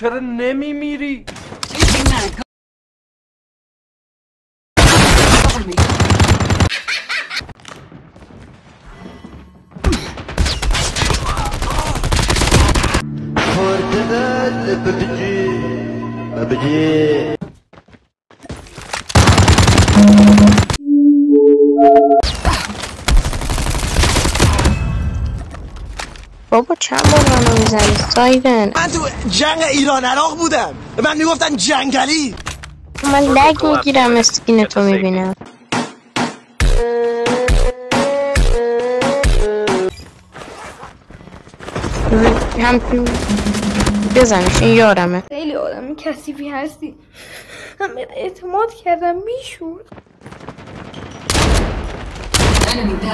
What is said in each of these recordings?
چرا نمیمیری؟ بابا چند بار منو میزنی سایرن؟ من تو جنگ ایران عراق بودم، من میگفتن جنگلی. من لگ میگیرم اسکین تو میبینم. هم بزنش، این یارمه. خیلی آدم کثیفی هستی، من بهت اعتماد کردم میشور.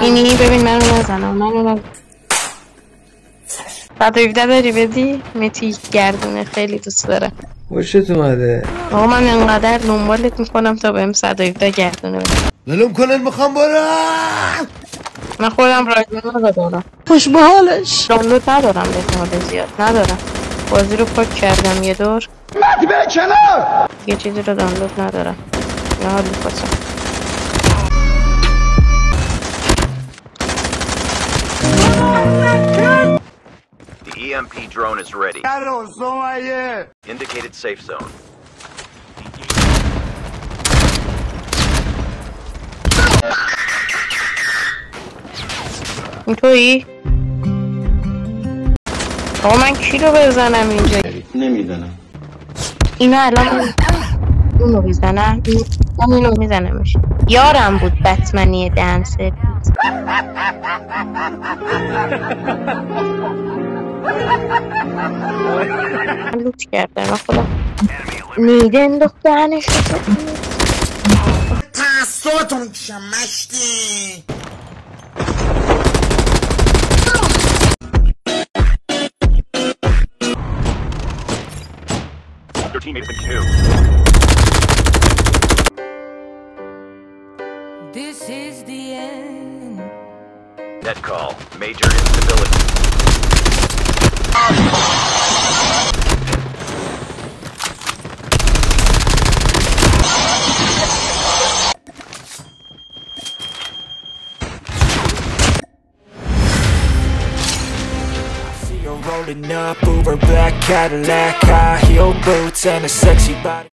اینی ببین منو نزنم. 117 داری بدی؟ متی گردونه خیلی دوست دارم. خوشت اومده. آقا من انقدر دنبالت میکنم تا بهم 117 گردونه بدی. ولم کنن میخوام برم. من خودم رایگان رو دارم. خوش به حالش. دانلود ندارم به احتمال زیاد ندارم. بازی رو پاک کردم یه دور. مردی به کنار. یه چیزی رو دانلود ندارم. نه حالی خواستم. The EMP drone is ready. Indicated safe zone. این تویی؟ آقا من کی رو بزنم اینجا؟ نمیزنم. اینا الان اونو بزنم؟ من اینو میزنمش. یارم بود بتمنی دهن سرویس. من لوت کردم خودم میده انداخت دهنش رو. تعصبتون کشم مشتی. Your teammate has been killed. This is the end. Net call. Major instability. Rolling up, Uber black Cadillac, high heel boots and a sexy body.